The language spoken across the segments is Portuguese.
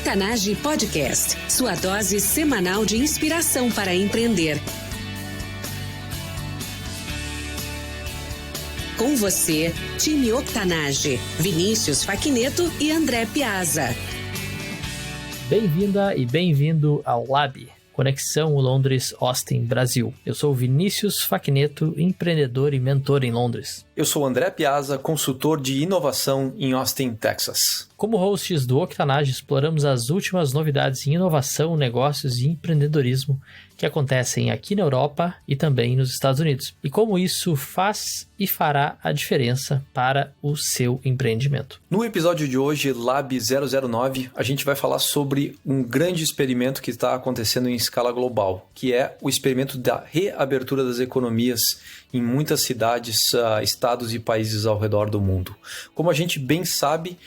Octanage Podcast, sua dose semanal de inspiração para empreender. Com você, time Octanage, Vinícius Faquineto e André Piazza. Bem-vinda e bem-vindo ao Lab, Conexão Londres-Austin, Brasil. Eu sou Vinícius Faquineto, empreendedor e mentor em Londres. Eu sou André Piazza, consultor de inovação em Austin, Texas. Como hosts do Octanage, exploramos as últimas novidades em inovação, negócios e empreendedorismo que acontecem aqui na Europa e também nos Estados Unidos. E como isso faz e fará a diferença para o seu empreendimento. No episódio de hoje, Lab 009, a gente vai falar sobre um grande experimento que está acontecendo em escala global, que é o experimento da reabertura das economias em muitas cidades, estados e países ao redor do mundo. Como a gente bem sabe,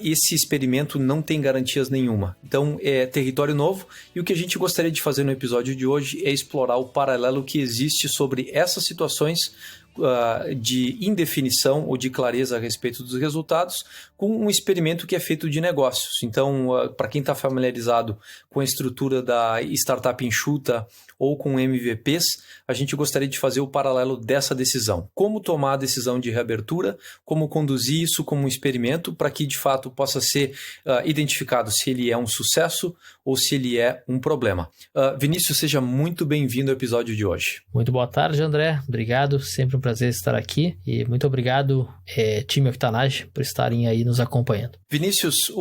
esse experimento não tem garantias nenhuma. Então, é território novo e o que a gente gostaria de fazer no episódio de hoje é explorar o paralelo que existe sobre essas situações de indefinição ou de clareza a respeito dos resultados com um experimento que é feito de negócios. Então, para quem está familiarizado com a estrutura da startup enxuta ou com MVPs, a gente gostaria de fazer o paralelo dessa decisão. Como tomar a decisão de reabertura, como conduzir isso como um experimento para que de fato possa ser identificado se ele é um sucesso ou se ele é um problema. Vinícius, seja muito bem-vindo ao episódio de hoje. Muito boa tarde, André. Obrigado, sempre um prazer estar aqui e muito obrigado, time Octanage, por estarem aí nos acompanhando. Vinícius,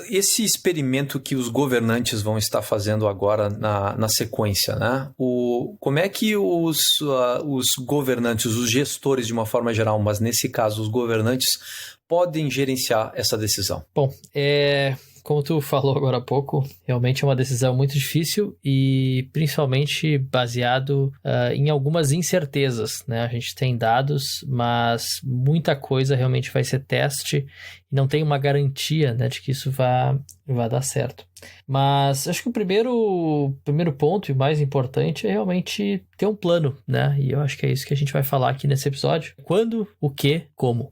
esse experimento que os governantes vão estar fazendo agora na sequência, né? Como é que os governantes, os gestores de uma forma geral, mas nesse caso os governantes, podem gerenciar essa decisão? Bom, como tu falou agora há pouco, realmente é uma decisão muito difícil e principalmente baseado em algumas incertezas, né? A gente tem dados, mas muita coisa realmente vai ser teste e não tem uma garantia, né, de que isso vai dar certo. Mas acho que o primeiro ponto e mais importante é realmente ter um plano, né? E eu acho que é isso que a gente vai falar aqui nesse episódio. Quando, o que, como.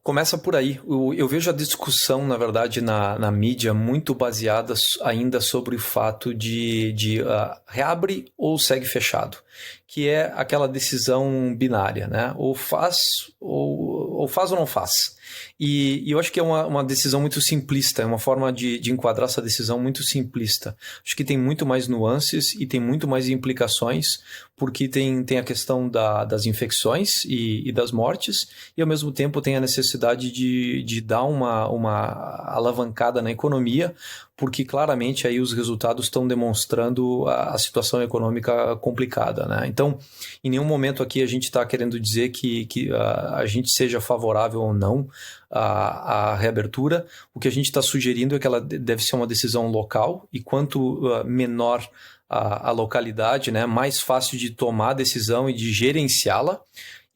Começa por aí. Eu vejo a discussão, na verdade, na mídia muito baseada ainda sobre o fato de reabre ou segue fechado, que é aquela decisão binária, né? Ou faz ou não faz. E eu acho que é uma decisão muito simplista, é uma forma de enquadrar essa decisão muito simplista. Acho que tem muito mais nuances e tem muito mais implicações, porque tem a questão das infecções e das mortes, e ao mesmo tempo tem a necessidade de dar uma alavancada na economia, porque claramente aí os resultados estão demonstrando a situação econômica complicada, né? Então, em nenhum momento aqui a gente está querendo dizer que a gente seja favorável ou não à reabertura. O que a gente está sugerindo é que ela deve ser uma decisão local, e quanto menor a localidade, né, mais fácil de tomar a decisão e de gerenciá-la.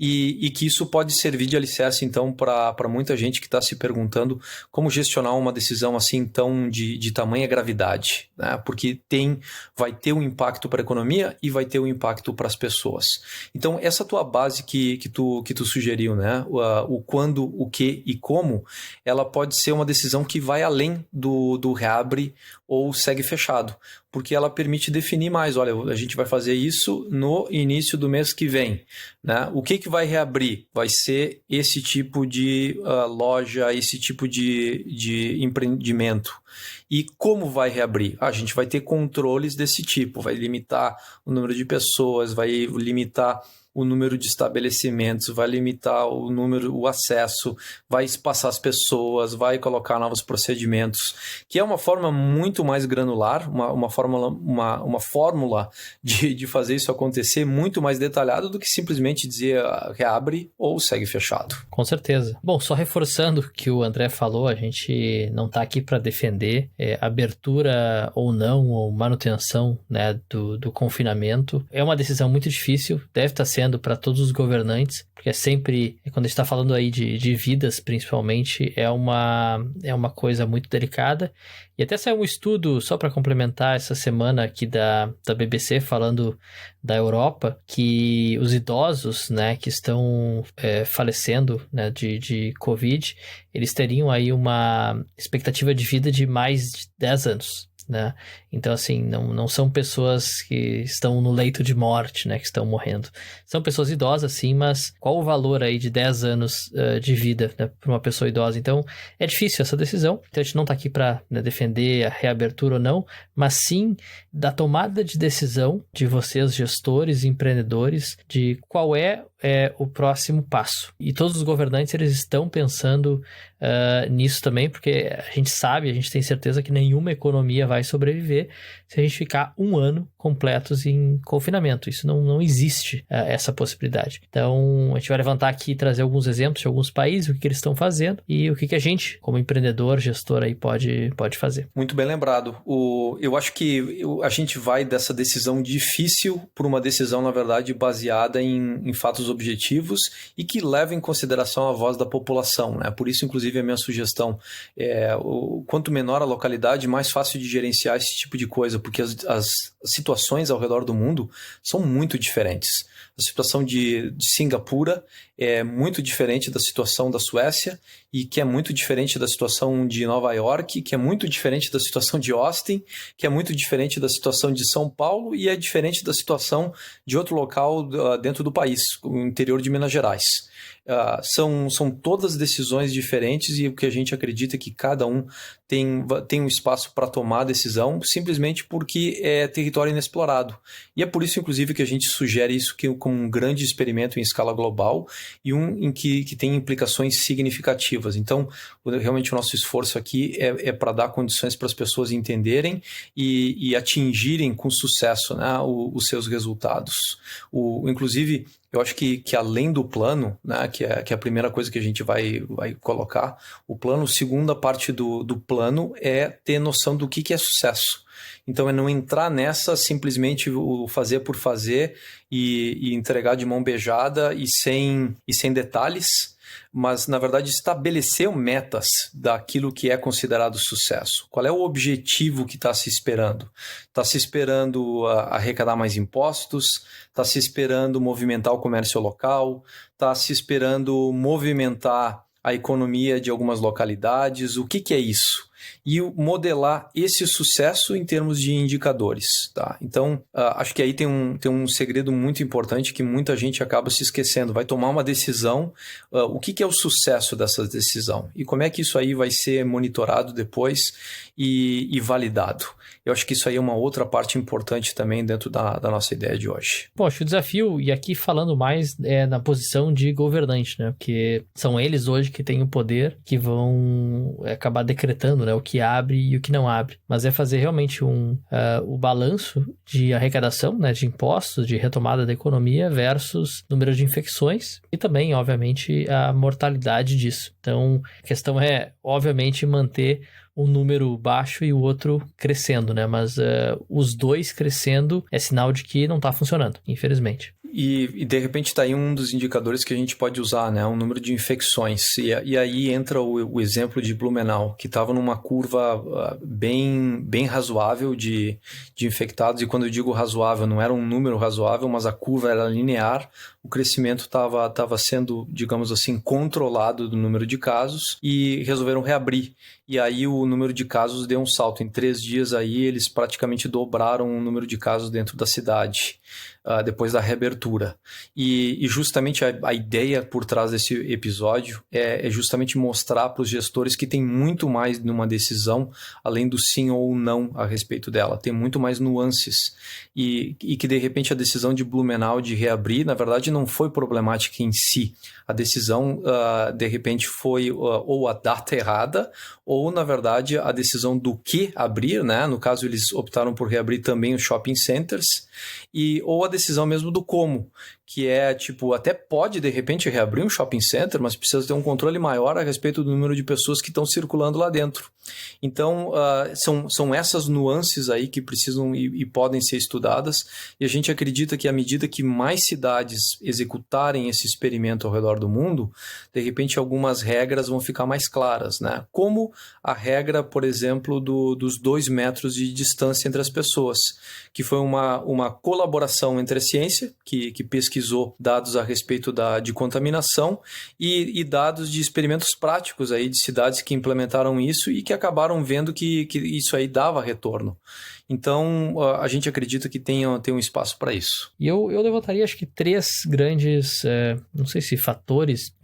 E que isso pode servir de alicerce, então, para muita gente que está se perguntando como gestionar uma decisão assim tão de tamanha gravidade, né? Porque vai ter um impacto para a economia e vai ter um impacto para as pessoas. Então, essa tua base que tu sugeriu, né? O quando, o que e como, ela pode ser uma decisão que vai além do reabre ou segue fechado, porque ela permite definir mais, olha, a gente vai fazer isso no início do mês que vem, né? O que vai reabrir? Vai ser esse tipo de loja, esse tipo de empreendimento. E como vai reabrir? A gente vai ter controles desse tipo, vai limitar o número de pessoas, vai limitar o número de estabelecimentos, vai limitar o acesso, vai espaçar as pessoas, vai colocar novos procedimentos, que é uma forma muito mais granular, uma fórmula de fazer isso acontecer muito mais detalhada do que simplesmente dizer reabre ou segue fechado. Com certeza. Bom, só reforçando o que o André falou, a gente não está aqui para defender abertura ou não, ou manutenção, né, do confinamento. É uma decisão muito difícil, deve estar sendo acontecendo para todos os governantes, porque sempre, quando a gente está falando aí de vidas, principalmente, é uma coisa muito delicada. E até saiu um estudo, só para complementar, essa semana aqui da BBC, falando da Europa, que os idosos, né, que estão falecendo, né, de Covid, eles teriam aí uma expectativa de vida de mais de 10 anos. Né? Então, assim, não são pessoas que estão no leito de morte, né, que estão morrendo. São pessoas idosas, sim, mas qual o valor aí de 10 anos de vida, né, para uma pessoa idosa? Então, é difícil essa decisão. Então, a gente não está aqui para, né, defender a reabertura ou não, mas sim da tomada de decisão de vocês, gestores e empreendedores, de qual é o próximo passo. E todos os governantes, eles estão pensando nisso também, porque a gente tem certeza que nenhuma economia vai sobreviver se a gente ficar um ano completos em confinamento. Isso não existe essa possibilidade. Então, a gente vai levantar aqui e trazer alguns exemplos de alguns países, o que eles estão fazendo e o que a gente, como empreendedor, gestor, aí pode fazer. Muito bem lembrado. Eu acho que a gente vai dessa decisão difícil por uma decisão, na verdade, baseada em fatos objetivos e que leva em consideração a voz da população, né? Por isso, inclusive, a minha sugestão quanto menor a localidade, mais fácil de gerenciar esse tipo de coisa, porque as situações ao redor do mundo são muito diferentes. A situação de Singapura é muito diferente da situação da Suécia e que é muito diferente da situação de Nova York, que é muito diferente da situação de Austin, que é muito diferente da situação de São Paulo e é diferente da situação de outro local dentro do país, o interior de Minas Gerais. São todas decisões diferentes e o que a gente acredita é que cada um tem um espaço para tomar a decisão simplesmente porque é território inexplorado. E é por isso, inclusive, que a gente sugere isso como um grande experimento em escala global e em que tem implicações significativas. Então, realmente o nosso esforço aqui é para dar condições para as pessoas entenderem e atingirem com sucesso, né, os seus resultados. Inclusive, eu acho que além do plano, né, que é a primeira coisa que a gente vai colocar, o plano, segunda parte do plano é ter noção do que é sucesso. Então, é não entrar nessa simplesmente o fazer por fazer e entregar de mão beijada e sem detalhes, mas, na verdade, estabelecer metas daquilo que é considerado sucesso. Qual é o objetivo que está se esperando? Está se esperando arrecadar mais impostos? Está se esperando movimentar o comércio local? Está se esperando movimentar a economia de algumas localidades? O que é isso? E modelar esse sucesso em termos de indicadores. Tá? Então, acho que aí tem um segredo muito importante que muita gente acaba se esquecendo. Vai tomar uma decisão, o que é o sucesso dessa decisão? E como é que isso aí vai ser monitorado depois e validado? Eu acho que isso aí é uma outra parte importante também dentro da nossa ideia de hoje. Bom, acho que o desafio, e aqui falando mais, é na posição de governante, né? Porque são eles hoje que têm o poder, que vão acabar decretando, né, o que abre e o que não abre. Mas é fazer realmente o balanço de arrecadação, né, de impostos, de retomada da economia versus número de infecções e também, obviamente, a mortalidade disso. Então, a questão é, obviamente, manter um número baixo e o outro crescendo, né? Mas os dois crescendo é sinal de que não está funcionando, infelizmente. E de repente está aí um dos indicadores que a gente pode usar, né? O número de infecções. E aí entra o exemplo de Blumenau, que estava numa curva bem razoável de infectados. E quando eu digo razoável, não era um número razoável, mas a curva era linear. O crescimento estava sendo, digamos assim, controlado do número de casos e resolveram reabrir. E aí o número de casos deu um salto. Em 3 dias aí eles praticamente dobraram o número de casos dentro da cidade, depois da reabertura. E justamente a ideia por trás desse episódio é justamente mostrar para os gestores que tem muito mais numa decisão, além do sim ou não a respeito dela. Tem muito mais nuances. E que de repente a decisão de Blumenau de reabrir, na verdade, não foi problemática em si. A decisão, de repente, foi ou a data errada, ou, na verdade, a decisão do que abrir, né? No caso, eles optaram por reabrir também os shopping centers, ou a decisão mesmo do como, que é, tipo, até pode, de repente, reabrir um shopping center, mas precisa ter um controle maior a respeito do número de pessoas que estão circulando lá dentro. Então, são essas nuances aí que precisam e podem ser estudadas, e a gente acredita que à medida que mais cidades executarem esse experimento ao redor do mundo, de repente algumas regras vão ficar mais claras, né? Como a regra, por exemplo, dos 2 metros de distância entre as pessoas, que foi uma colaboração entre a ciência, que pesquisou dados a respeito de contaminação e dados de experimentos práticos aí de cidades que implementaram isso e que acabaram vendo que isso aí dava retorno. Então, a gente acredita que tem um espaço para isso. E eu levantaria, acho que 3 grandes, não sei se fatores,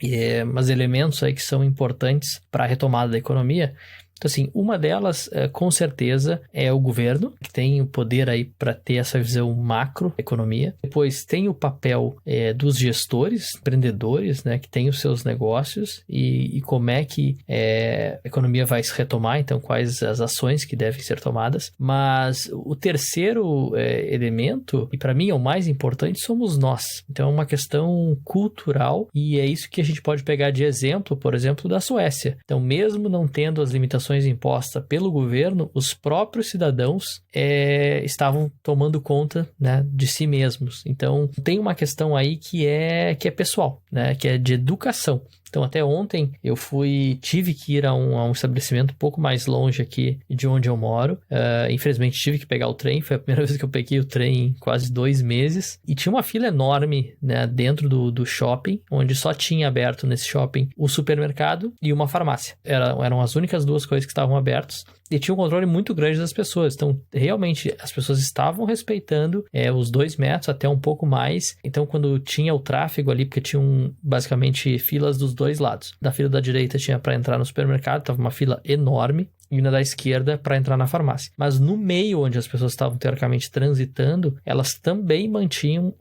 mas elementos aí que são importantes para a retomada da economia. Então, assim, uma delas, com certeza, é o governo, que tem o poder aí para ter essa visão macro da economia. Depois tem o papel dos gestores, empreendedores, né, que têm os seus negócios e como é que a economia vai se retomar, então quais as ações que devem ser tomadas. Mas o terceiro elemento, e para mim é o mais importante, somos nós. Então é uma questão cultural e é isso que a gente pode pegar de exemplo, por exemplo, da Suécia. Então, mesmo não tendo as limitações impostas pelo governo, os próprios cidadãos estavam tomando conta, né, de si mesmos. Então, tem uma questão aí que é pessoal, né, que é de educação. Então, até ontem eu tive que ir a um estabelecimento um pouco mais longe aqui de onde eu moro. Infelizmente, tive que pegar o trem. Foi a primeira vez que eu peguei o trem em quase 2 meses. E tinha uma fila enorme, né, dentro do shopping, onde só tinha aberto nesse shopping o supermercado e uma farmácia. Eram as únicas 2 coisas que estavam abertas. E tinha um controle muito grande das pessoas. Então, realmente, as pessoas estavam respeitando os 2 metros, até um pouco mais. Então, quando tinha o tráfego ali, porque tinham basicamente filas dos 2 lados. Da fila da direita tinha para entrar no supermercado, estava uma fila enorme. E na da esquerda para entrar na farmácia. Mas no meio onde as pessoas estavam teoricamente transitando, elas também mantinham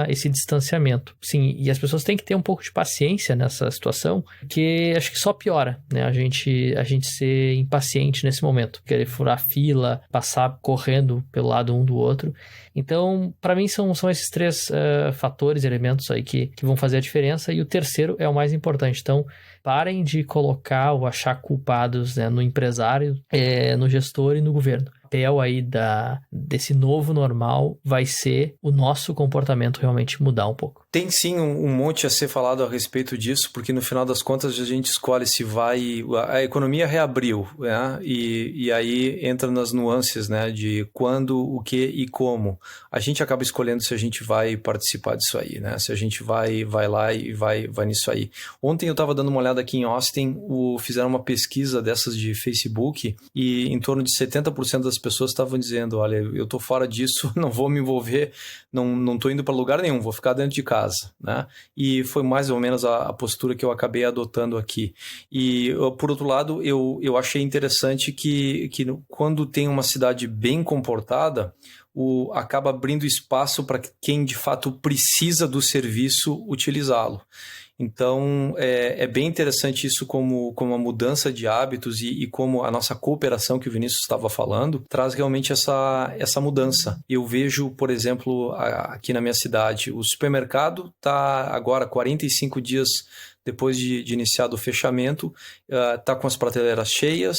esse distanciamento. Sim, e as pessoas têm que ter um pouco de paciência nessa situação, porque acho que só piora, né? A gente ser impaciente nesse momento, querer furar fila, passar correndo pelo lado um do outro. Então, para mim são esses 3 fatores, elementos aí que vão fazer a diferença, e o terceiro é o mais importante. Então, parem de colocar ou achar culpados, né, no empresário, no gestor e no governo. O papel aí desse novo normal vai ser o nosso comportamento realmente mudar um pouco. Tem sim um monte a ser falado a respeito disso, porque no final das contas a gente escolhe se vai... A economia reabriu, né? E aí entra nas nuances, né, de quando, o que e como. A gente acaba escolhendo se a gente vai participar disso aí, né? Se a gente vai lá e vai nisso aí. Ontem eu estava dando uma olhada aqui em Austin, fizeram uma pesquisa dessas de Facebook e em torno de 70% das pessoas estavam dizendo, olha, eu tô fora disso, não vou me envolver, não tô indo para lugar nenhum, vou ficar dentro de casa, né? E foi mais ou menos a postura que eu acabei adotando aqui. E, por outro lado, eu achei interessante que quando tem uma cidade bem comportada, acaba abrindo espaço para quem de fato precisa do serviço utilizá-lo. Então, é bem interessante isso como uma mudança de hábitos e como a nossa cooperação que o Vinícius estava falando traz realmente essa mudança. Eu vejo, por exemplo, aqui na minha cidade, o supermercado está agora 45 dias depois de iniciado o fechamento, está com as prateleiras cheias.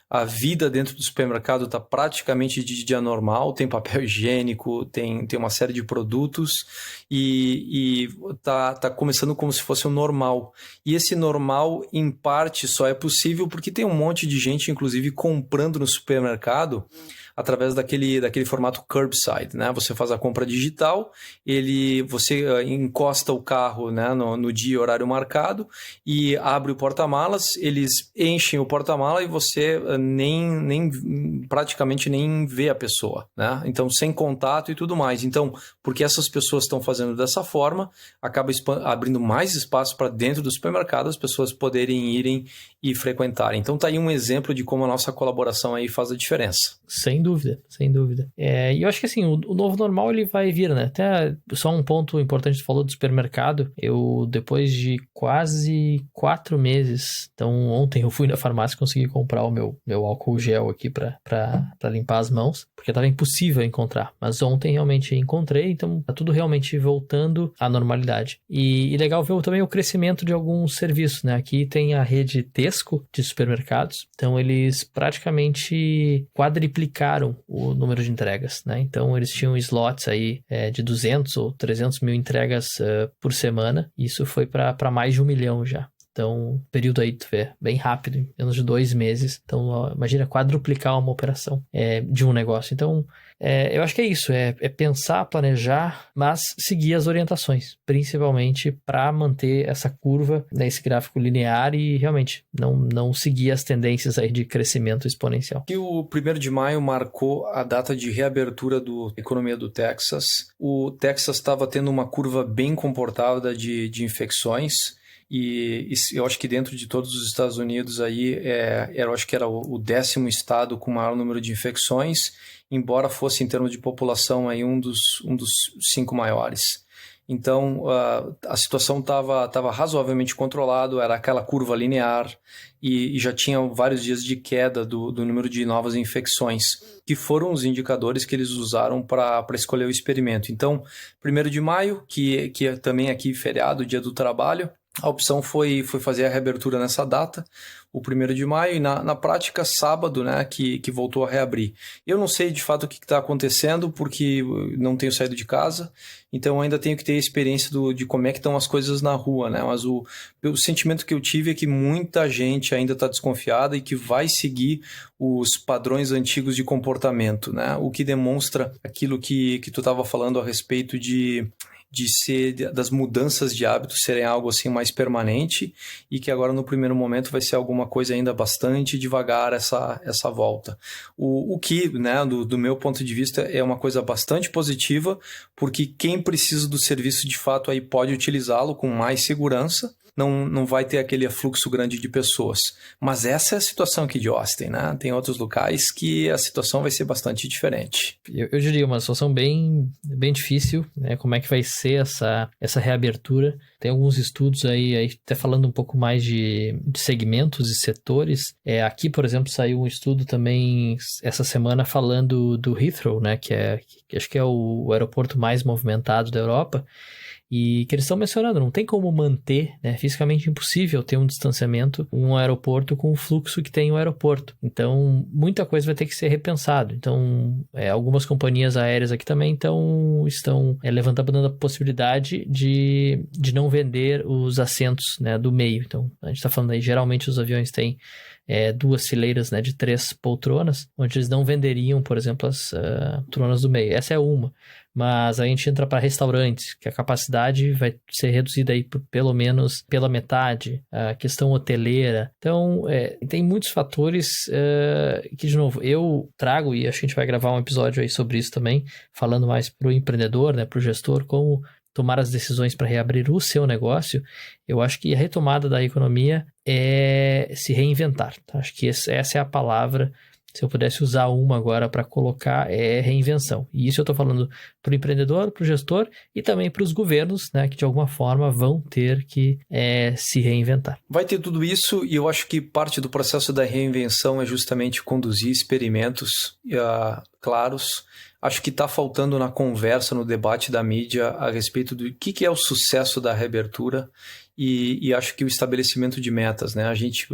A vida dentro do supermercado está praticamente de dia normal, tem papel higiênico, tem uma série de produtos e tá começando como se fosse o normal. E esse normal, em parte, só é possível porque tem um monte de gente, inclusive, comprando no supermercado através daquele formato curbside, né? Você faz a compra digital, você encosta o carro, né, no dia e horário marcado e abre o porta-malas, eles enchem o porta-mala e você praticamente nem vê a pessoa, né? Então, sem contato e tudo mais. Então, porque essas pessoas estão fazendo dessa forma, acaba abrindo mais espaço para dentro do supermercado as pessoas poderem irem e frequentarem. Então, tá aí um exemplo de como a nossa colaboração aí faz a diferença. Sem dúvida, sem dúvida. E eu acho que assim, o novo normal ele vai vir, né? Até só um ponto importante, você falou do supermercado. Eu, depois de quase 4 meses, então ontem eu fui na farmácia e consegui comprar o meu álcool gel aqui pra limpar as mãos, porque tava impossível encontrar. Mas ontem realmente encontrei, então tá tudo realmente voltando à normalidade. E legal ver também o crescimento de alguns serviços, né? Aqui tem a rede Tesco de supermercados, então eles praticamente quadriplicaram quadruplicaram o número de entregas, né? Então, eles tinham slots aí de 200 ou 300 mil entregas por semana. Isso foi para mais de 1 milhão já. Então, período aí, tu vê, bem rápido, em menos de 2 meses. Então, ó, imagina quadruplicar uma operação de um negócio. Então, eu acho que é isso, é pensar, planejar, mas seguir as orientações, principalmente para manter essa curva, né, esse gráfico linear e realmente não seguir as tendências aí de crescimento exponencial. E o 1º de maio marcou a data de reabertura da economia do Texas. O Texas estava tendo uma curva bem comportada de infecções. E eu acho que dentro de todos os Estados Unidos aí, eu acho que era o 10º estado com maior número de infecções, embora fosse em termos de população aí um dos 5 maiores. Então, a situação estava razoavelmente controlada, era aquela curva linear e já tinha vários dias de queda do número de novas infecções, que foram os indicadores que eles usaram para escolher o experimento. Então, 1º de maio, que é também aqui feriado, Dia do Trabalho, a opção foi fazer a reabertura nessa data, o 1º de maio, e na prática, sábado, né, que voltou a reabrir. Eu não sei de fato o que está acontecendo, porque não tenho saído de casa, então ainda tenho que ter a experiência de como é que estão as coisas na rua, né? Mas o sentimento que eu tive é que muita gente ainda está desconfiada e que vai seguir os padrões antigos de comportamento, né? O que demonstra aquilo que tu estava falando a respeito das mudanças de hábitos serem algo assim mais permanente e que agora no primeiro momento vai ser alguma coisa ainda bastante devagar essa volta. O que, né, do meu ponto de vista, é uma coisa bastante positiva, porque quem precisa do serviço de fato aí pode utilizá-lo com mais segurança. Não vai ter aquele afluxo grande de pessoas. Mas essa é a situação aqui de Austin, né? Tem outros locais que a situação vai ser bastante diferente. Eu diria uma situação bem difícil, né? Como é que vai ser essa reabertura? Tem alguns estudos aí até falando um pouco mais de segmentos e setores. Aqui, por exemplo, saiu um estudo também essa semana falando do Heathrow, né? Que acho que é o aeroporto mais movimentado da Europa. E que eles estão mencionando, não tem como manter, né, fisicamente impossível ter um distanciamento em um aeroporto com o fluxo que tem o aeroporto. Então, muita coisa vai ter que ser repensado. Então, algumas companhias aéreas aqui também estão levantando a possibilidade de não vender os assentos, né, do meio. Então, a gente está falando aí, geralmente os aviões têm 2 fileiras, né, de 3 poltronas, onde eles não venderiam, por exemplo, as poltronas do meio. Essa é uma. Mas a gente entra para restaurantes, que a capacidade vai ser reduzida aí pelo menos pela metade, a questão hoteleira. Então, tem muitos fatores que, de novo, eu trago, e acho que a gente vai gravar um episódio aí sobre isso também, falando mais para o empreendedor, né, para o gestor, como tomar as decisões para reabrir o seu negócio. Eu acho que a retomada da economia é se reinventar. Tá? Acho que essa é a palavra. Se eu pudesse usar uma agora para colocar, é reinvenção. E isso eu estou falando para o empreendedor, para o gestor e também para os governos, né, que de alguma forma vão ter que se reinventar. Vai ter tudo isso e eu acho que parte do processo da reinvenção é justamente conduzir experimentos claros. Acho que está faltando na conversa, no debate da mídia a respeito do que é o sucesso da reabertura. E acho que o estabelecimento de metas, né? A gente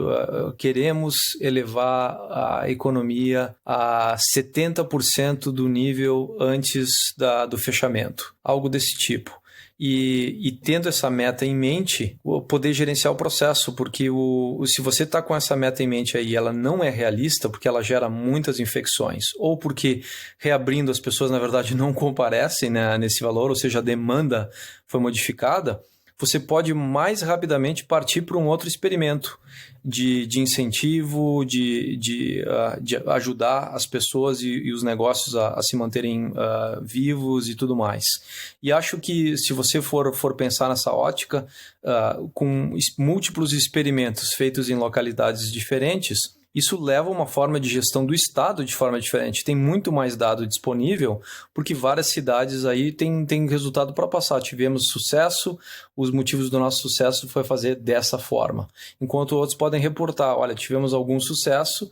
queremos elevar a economia a 70% do nível antes do fechamento, algo desse tipo. E tendo essa meta em mente, poder gerenciar o processo, porque se você está com essa meta em mente aí, ela não é realista, porque ela gera muitas infecções, ou porque reabrindo as pessoas, na verdade, não comparecem, né, nesse valor, ou seja, a demanda foi modificada, você pode mais rapidamente partir para um outro experimento de incentivo, de ajudar as pessoas e os negócios a se manterem vivos e tudo mais. E acho que se você for pensar nessa ótica, com múltiplos experimentos feitos em localidades diferentes, isso leva a uma forma de gestão do Estado de forma diferente. Tem muito mais dado disponível, porque várias cidades aí têm resultado para passar. Tivemos sucesso, os motivos do nosso sucesso foi fazer dessa forma. Enquanto outros podem reportar, olha, tivemos algum sucesso,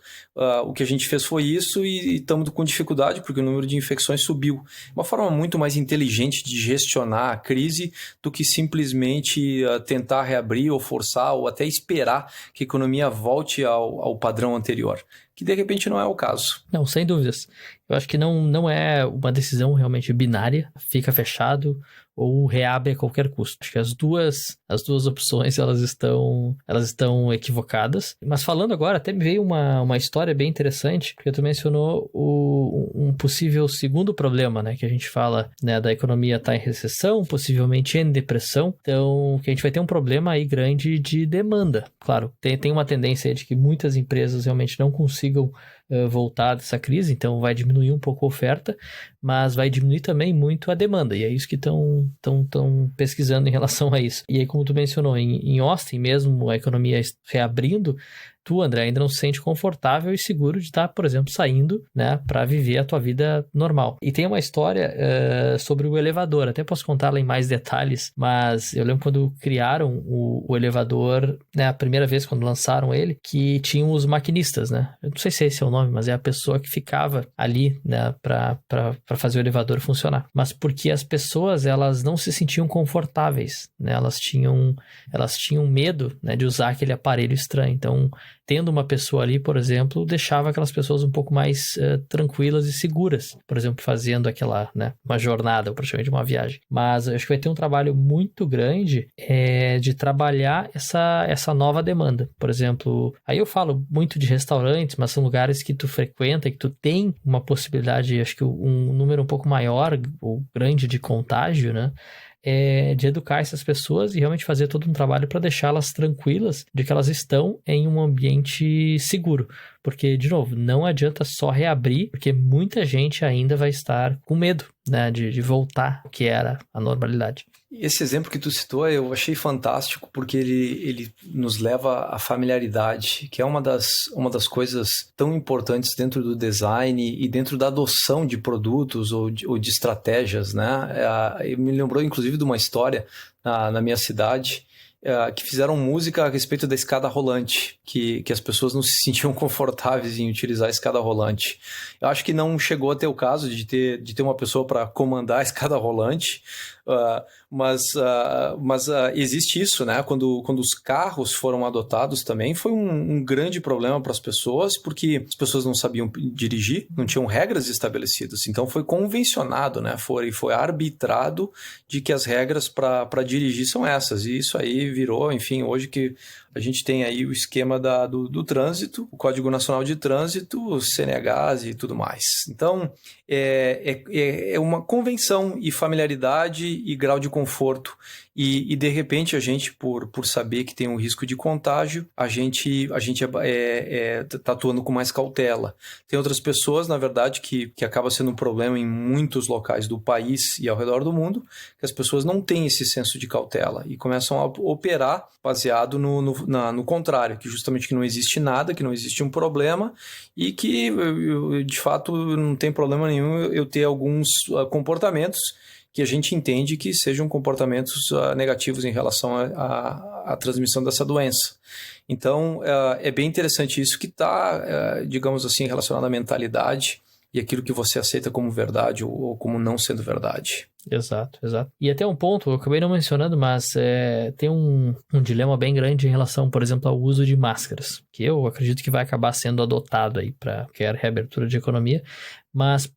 o que a gente fez foi isso e estamos com dificuldade porque o número de infecções subiu. Uma forma muito mais inteligente de gestionar a crise do que simplesmente tentar reabrir ou forçar ou até esperar que a economia volte ao padrão anterior, que de repente não é o caso. Não, sem dúvidas. Eu acho que não é uma decisão realmente binária, fica fechado ou reabre a qualquer custo. Acho que as duas opções elas estão equivocadas. Mas falando agora, até me veio uma história bem interessante, porque tu mencionou um possível segundo problema, né, que a gente fala, né, da economia estar em recessão, possivelmente em depressão, então que a gente vai ter um problema aí grande de demanda. Claro, tem uma tendência aí de que muitas empresas realmente não consigam voltar dessa crise, então vai diminuir um pouco a oferta, mas vai diminuir também muito a demanda, e é isso que estão pesquisando em relação a isso. E aí, como tu mencionou, em Austin mesmo, a economia reabrindo, tu, André, ainda não se sente confortável e seguro de estar, por exemplo, saindo, né, para viver a tua vida normal. E tem uma história sobre o elevador, até posso contá-la em mais detalhes, mas eu lembro quando criaram o elevador, né, a primeira vez quando lançaram ele, que tinham os maquinistas, né? Eu não sei se esse é o nome, mas é a pessoa que ficava ali, né, para fazer o elevador funcionar. Mas porque as pessoas, elas não se sentiam confortáveis, né? Elas tinham medo, né, de usar aquele aparelho estranho. Então, tendo uma pessoa ali, por exemplo, deixava aquelas pessoas um pouco mais tranquilas e seguras, por exemplo, fazendo aquela, né, uma jornada, ou praticamente uma viagem. Mas eu acho que vai ter um trabalho muito grande de trabalhar essa nova demanda. Por exemplo, aí eu falo muito de restaurantes, mas são lugares que tu frequenta, que tu tem uma possibilidade, acho que um número um pouco maior ou grande de contágio, né? De educar essas pessoas e realmente fazer todo um trabalho para deixá-las tranquilas de que elas estão em um ambiente seguro. Porque, de novo, não adianta só reabrir, porque muita gente ainda vai estar com medo, né, de voltar ao que era a normalidade. Esse exemplo que tu citou eu achei fantástico porque ele nos leva à familiaridade, que é uma das coisas tão importantes dentro do design e dentro da adoção de produtos ou de estratégias, né? Me lembrou inclusive de uma história na minha cidade, que fizeram música a respeito da escada rolante, que as pessoas não se sentiam confortáveis em utilizar a escada rolante. Eu acho que não chegou a ter o caso de ter uma pessoa para comandar a escada rolante, mas existe isso, né? Quando os carros foram adotados também, foi um grande problema para as pessoas, porque as pessoas não sabiam dirigir, não tinham regras estabelecidas. Então foi convencionado, né? Foi arbitrado de que as regras para dirigir são essas. E isso aí virou, enfim, hoje que a gente tem aí o esquema do trânsito, o Código Nacional de Trânsito, os CNHs e tudo mais. Então, é uma convenção e familiaridade e grau de conforto. E de repente, a gente, por saber que tem um risco de contágio, a gente está atuando com mais cautela. Tem outras pessoas, na verdade, que acaba sendo um problema em muitos locais do país e ao redor do mundo, que as pessoas não têm esse senso de cautela e começam a operar baseado no contrário, que justamente que não existe nada, que não existe um problema e que, de fato, não tem problema nenhum eu ter alguns comportamentos que a gente entende que sejam comportamentos negativos em relação à transmissão dessa doença. Então, é bem interessante isso que está, digamos assim, relacionado à mentalidade e aquilo que você aceita como verdade ou como não sendo verdade. Exato. E até um ponto, eu acabei não mencionando, mas tem um dilema bem grande em relação, por exemplo, ao uso de máscaras, que eu acredito que vai acabar sendo adotado aí para qualquer reabertura de economia, mas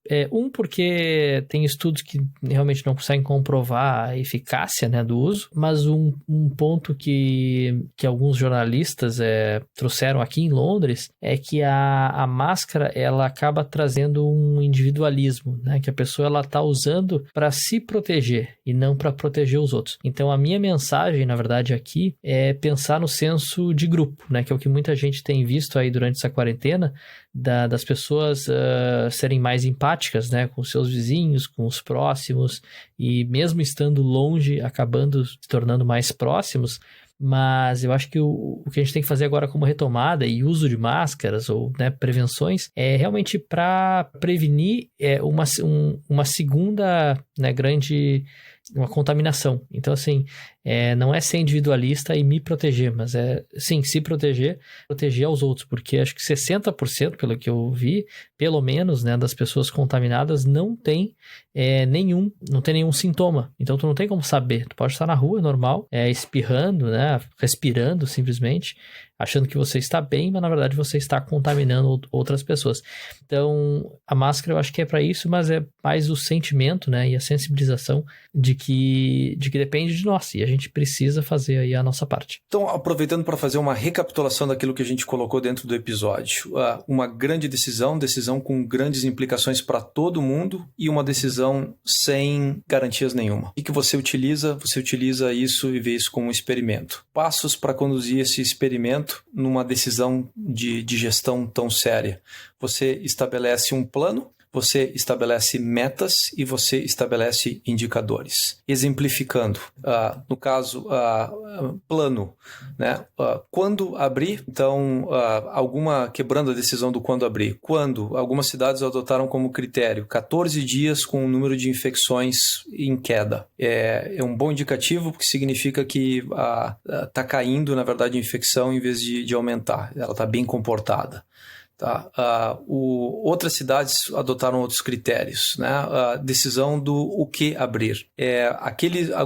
porque tem estudos que realmente não conseguem comprovar a eficácia, né, do uso, mas um ponto que alguns jornalistas trouxeram aqui em Londres é que a máscara, ela acaba trazendo um individualismo, né, que a pessoa ela está usando para se proteger e não para proteger os outros. Então, a minha mensagem, na verdade, aqui é pensar no senso de grupo, né, que é o que muita gente tem visto aí durante essa quarentena, das pessoas serem mais empáticas, né, com seus vizinhos, com os próximos, e mesmo estando longe, acabando se tornando mais próximos. Mas eu acho que o que a gente tem que fazer agora como retomada e uso de máscaras ou, né, prevenções é realmente para prevenir uma segunda, né, grande uma contaminação. Então, assim, não é ser individualista e me proteger, mas sim, se proteger aos outros, porque acho que 60%, pelo que eu vi, pelo menos, né, das pessoas contaminadas não tem nenhum sintoma. Então, tu não tem como saber. Tu pode estar na rua, normal, espirrando, né, respirando simplesmente, achando que você está bem, mas na verdade você está contaminando outras pessoas. Então, a máscara eu acho que é para isso, mas é mais o sentimento, né, e a sensibilização de que depende de nós, e a gente precisa fazer aí a nossa parte. Então, aproveitando para fazer uma recapitulação daquilo que a gente colocou dentro do episódio, uma grande decisão com grandes implicações para todo mundo e uma decisão sem garantias nenhuma. E que você utiliza isso e vê isso como um experimento. Passos para conduzir esse experimento numa decisão de gestão tão séria. Você estabelece um plano, você estabelece metas e você estabelece indicadores. Exemplificando, no caso, plano, né? Quando abrir, então, quebrando a decisão do quando abrir. Quando algumas cidades adotaram como critério 14 dias com o número de infecções em queda. É um bom indicativo, porque significa que está caindo, na verdade, a infecção em vez de aumentar. Ela está bem comportada. Tá? Outras cidades adotaram outros critérios, né? A decisão do o que abrir.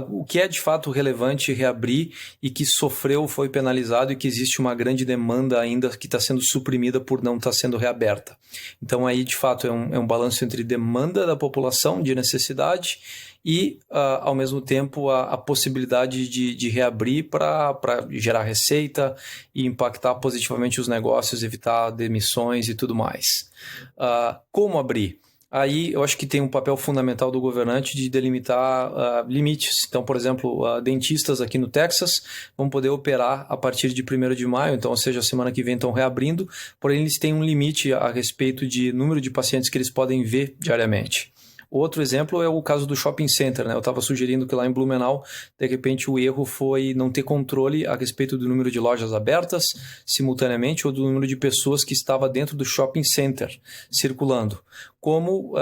O que é de fato relevante reabrir e que foi penalizado e que existe uma grande demanda ainda que está sendo suprimida por não estar sendo reaberta. Então aí de fato é um balanço entre demanda da população, de necessidade, e, ao mesmo tempo, a possibilidade de reabrir para gerar receita e impactar positivamente os negócios, evitar demissões e tudo mais. Como abrir? Aí eu acho que tem um papel fundamental do governante de delimitar limites. Então, por exemplo, dentistas aqui no Texas vão poder operar a partir de 1º de maio, então, ou seja, a semana que vem estão reabrindo, porém eles têm um limite a respeito de número de pacientes que eles podem ver diariamente. Outro exemplo é o caso do shopping center, né? Eu estava sugerindo que lá em Blumenau, de repente, o erro foi não ter controle a respeito do número de lojas abertas simultaneamente ou do número de pessoas que estava dentro do shopping center circulando. Como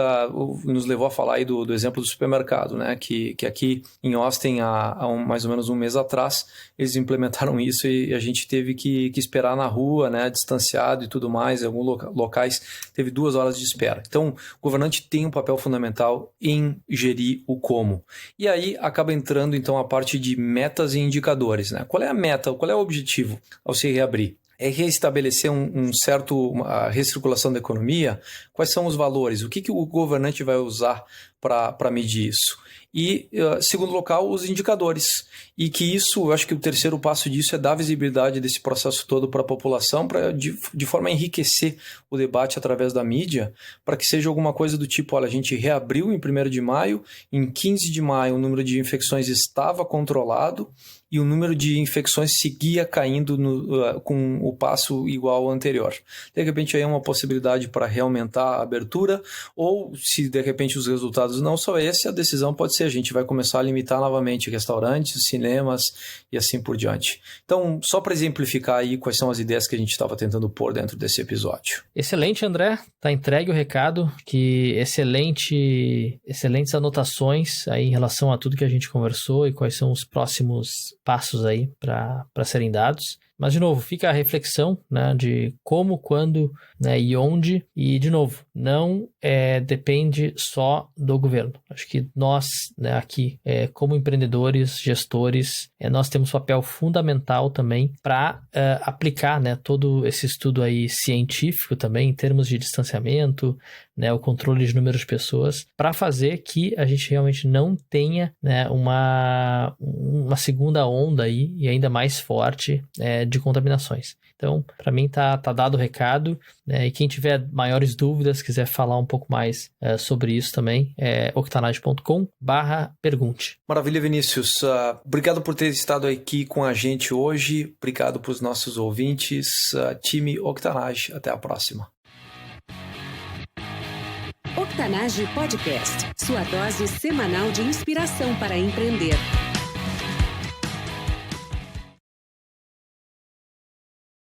nos levou a falar aí do exemplo do supermercado, né? Que aqui em Austin, há mais ou menos um mês atrás, eles implementaram isso e a gente teve que esperar na rua, né? Distanciado e tudo mais. Em alguns locais teve 2 horas de espera. Então, o governante tem um papel fundamental em gerir o como. E aí acaba entrando então a parte de metas e indicadores, né? Qual é a meta, qual é o objetivo ao se reabrir? É restabelecer uma recirculação da economia? Quais são os valores? O que o governante vai usar para medir isso? E, segundo local, os indicadores. E que isso, eu acho que o terceiro passo disso é dar visibilidade desse processo todo para a população, de forma a enriquecer o debate através da mídia, para que seja alguma coisa do tipo, olha, a gente reabriu em 1º de maio, em 15 de maio o número de infecções estava controlado, e o número de infecções seguia caindo com o passo igual ao anterior. De repente, aí é uma possibilidade para reaumentar a abertura, ou se de repente os resultados não são esses, a decisão pode ser a gente vai começar a limitar novamente restaurantes, cinemas e assim por diante. Então, só para exemplificar aí quais são as ideias que a gente estava tentando pôr dentro desse episódio. Excelente, André. Tá entregue o recado, que excelentes anotações aí em relação a tudo que a gente conversou e quais são os próximos passos aí para serem dados. Mas, de novo, fica a reflexão, né, de como, quando, né, e onde. E, de novo, não depende só do governo. Acho que nós, né, aqui, como empreendedores, gestores, nós temos papel fundamental também para aplicar, né, todo esse estudo aí científico também, em termos de distanciamento, né, o controle de número de pessoas, para fazer que a gente realmente não tenha, né, uma segunda onda aí, e ainda mais forte, de contaminações. Então, para mim tá dado o recado, né? E quem tiver maiores dúvidas, quiser falar um pouco mais sobre isso também, é octanage.com/pergunte. Maravilha, Vinícius. Obrigado por ter estado aqui com a gente hoje. Obrigado para os nossos ouvintes. Time Octanage, até a próxima. Octanage Podcast, sua dose semanal de inspiração para empreender.